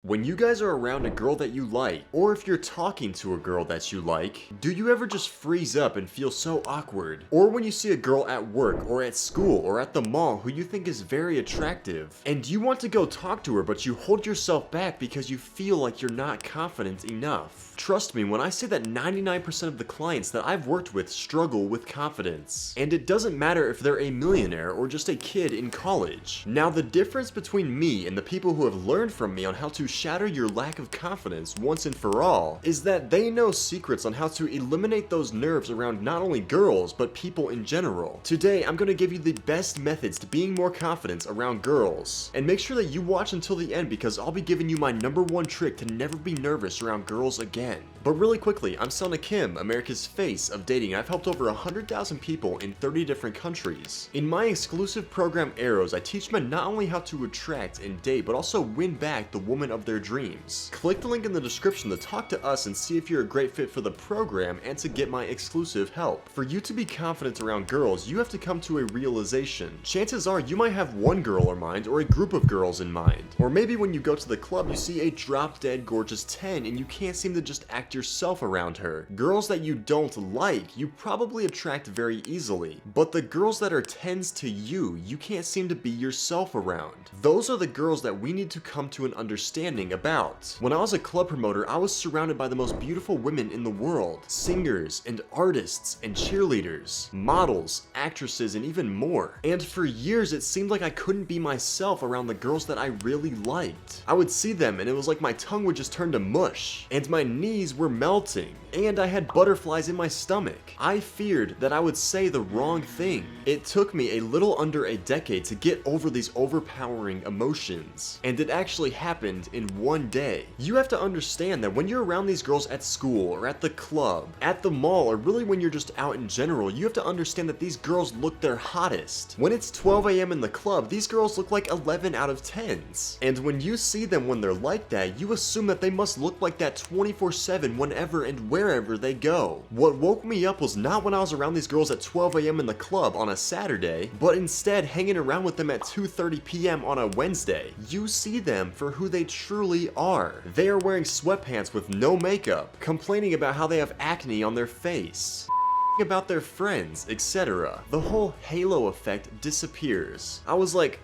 When you guys are around a girl that you like, or if you're talking to a girl that you like, do you ever just freeze up and feel so awkward? Or when you see a girl at work, or at school, or at the mall who you think is very attractive, and you want to go talk to her but you hold yourself back because you feel like you're not confident enough? Trust me when I say that 99% of the clients that I've worked with struggle with confidence. And it doesn't matter if they're a millionaire or just a kid in college. Now the difference between me and the people who have learned from me on how to shatter your lack of confidence once and for all is that they know secrets on how to eliminate those nerves around not only girls but people in general. Today I'm going to give you the best methods to being more confident around girls. And make sure that you watch until the end because I'll be giving you my #1 trick to never be nervous around girls again. But really quickly, I'm Selna Kim, America's face of dating. I've helped over 100,000 people in 30 different countries. In my exclusive program Arrows, I teach men not only how to attract and date, but also win back the woman of their dreams. Click the link in the description to talk to us and see if you're a great fit for the program and to get my exclusive help. For you to be confident around girls, you have to come to a realization. Chances are you might have one girl in mind or a group of girls in mind. Or maybe when you go to the club, you see a drop-dead gorgeous 10 and you can't seem to just act yourself around her. Girls that you don't like, you probably attract very easily. But the girls that are 10s to you can't seem to be yourself around. Those are the girls that we need to come to an understanding about. When I was a club promoter, I was surrounded by the most beautiful women in the world. Singers and artists and cheerleaders, models, actresses, and even more. And for years it seemed like I couldn't be myself around the girls that I really liked. I would see them and it was like my tongue would just turn to mush, and my knees were melting, and I had butterflies in my stomach. I feared that I would say the wrong thing. It took me a little under a decade to get over these overpowering emotions, and it actually happened in one day. You have to understand that when you're around these girls at school, or at the club, at the mall, or really when you're just out in general, you have to understand that these girls look their hottest. When it's 12 a.m. in the club, these girls look like 11 out of 10s. And when you see them when they're like that, you assume that they must look like that 24/7 whenever and wherever they go. What woke me up was not when I was around these girls at 12 a.m. in the club on a Saturday, but instead hanging around with them at 2:30 p.m. on a Wednesday. You see them for who they truly are. They are wearing sweatpants with no makeup, complaining about how they have acne on their face, about their friends, etc. The whole halo effect disappears. I was like,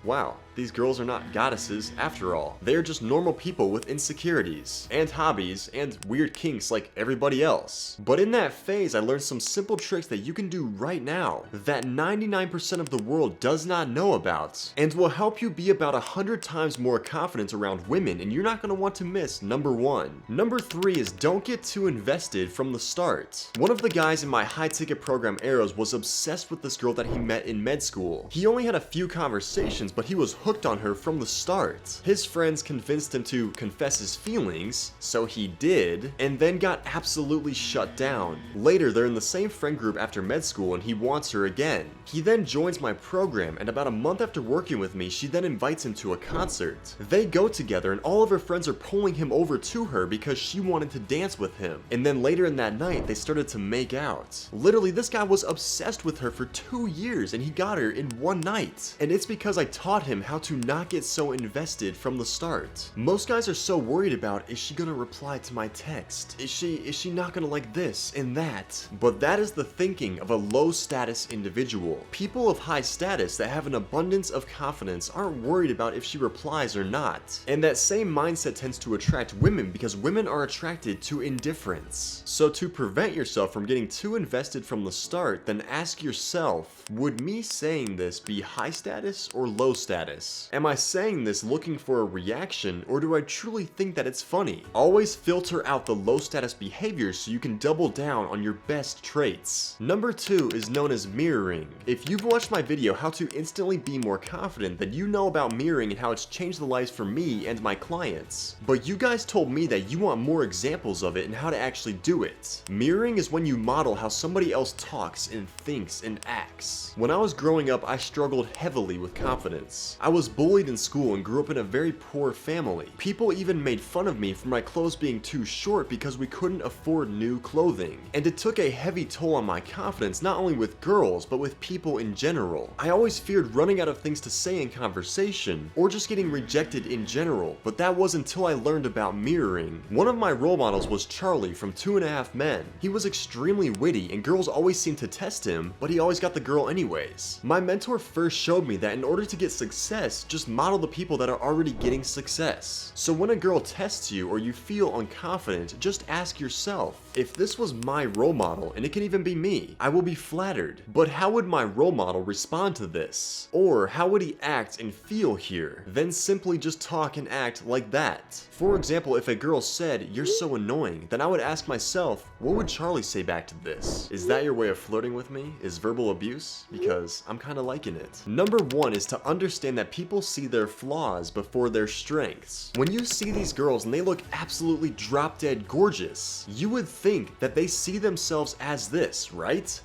wow, these girls are not goddesses after all. They're just normal people with insecurities, and hobbies, and weird kinks like everybody else. But in that phase, I learned some simple tricks that you can do right now that 99% of the world does not know about, and will help you be about 100 times more confident around women, and you're not going to want to miss #1. #3 is don't get too invested from the start. One of the guys in my high-ticket program Arrows was obsessed with this girl that he met in med school. He only had a few conversations, but he was hooked on her from the start. His friends convinced him to confess his feelings, so he did, and then got absolutely shut down. Later, they're in the same friend group after med school and he wants her again. He then joins my program, and about a month after working with me, she then invites him to a concert. They go together and all of her friends are pulling him over to her because she wanted to dance with him. And then later in that night, they started to make out. Literally, this guy was obsessed with her for 2 years and he got her in one night. And it's because I taught him how to not get so invested from the start. Most guys are so worried about, is she gonna reply to my text? Is she not gonna like this and that? But that is the thinking of a low status individual. People of high status that have an abundance of confidence aren't worried about if she replies or not. And that same mindset tends to attract women because women are attracted to indifference. So to prevent yourself from getting too invested from the start, then ask yourself, would me saying this be high status or low status? Am I saying this looking for a reaction, or do I truly think that it's funny? Always filter out the low status behaviors so you can double down on your best traits. #2 is known as mirroring. If you've watched my video how to instantly be more confident, then you know about mirroring and how it's changed the lives for me and my clients. But you guys told me that you want more examples of it and how to actually do it. Mirroring is when you model how somebody else talks and thinks and acts. When I was growing up, I struggled heavily with confidence. confidence. I was bullied in school and grew up in a very poor family. People even made fun of me for my clothes being too short because we couldn't afford new clothing. And it took a heavy toll on my confidence, not only with girls, but with people in general. I always feared running out of things to say in conversation, or just getting rejected in general, but that was until I learned about mirroring. One of my role models was Charlie from 2.5 Men. He was extremely witty and girls always seemed to test him, but he always got the girl anyways. My mentor first showed me that in order to get success, just model the people that are already getting success. So when a girl tests you or you feel unconfident, just ask yourself, if this was my role model, and it can even be me, I will be flattered. But how would my role model respond to this? Or how would he act and feel here? Then simply just talk and act like that. For example, if a girl said, "You're so annoying," then I would ask myself, what would Charlie say back to this? Is that your way of flirting with me? Is verbal abuse? Because I'm kinda liking it. Number 1 is to understand that people see their flaws before their strengths. When you see these girls and they look absolutely drop dead gorgeous, you would think that they see themselves as this, right?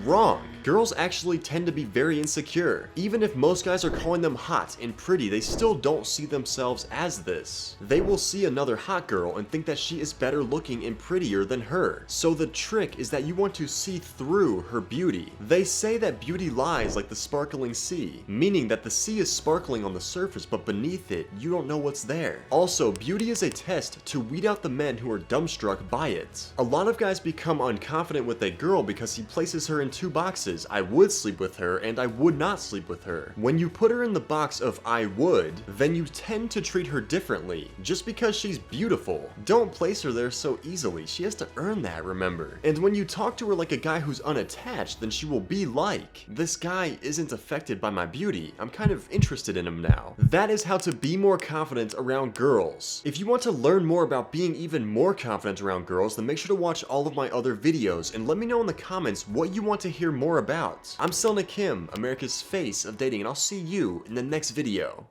Wrong. Girls actually tend to be very insecure. Even if most guys are calling them hot and pretty, they still don't see themselves as this. They will see another hot girl and think that she is better looking and prettier than her. So the trick is that you want to see through her beauty. They say that beauty lies like the sparkling sea, meaning that the sea is sparkling on the surface, but beneath it, you don't know what's there. Also, beauty is a test to weed out the men who are dumbstruck by it. A lot of guys become unconfident with a girl because he places her in 2 boxes. I would sleep with her and I would not sleep with her. When you put her in the box of I would, then you tend to treat her differently just because she's beautiful. Don't place her there so easily. She has to earn that, remember. And when you talk to her like a guy who's unattached, then she will be like, this guy isn't affected by my beauty. I'm kind of interested in him now. That is how to be more confident around girls. If you want to learn more about being even more confident around girls, then make sure to watch all of my other videos and let me know in the comments what you want to hear more about. I'm Selna Kim, America's face of dating, and I'll see you in the next video.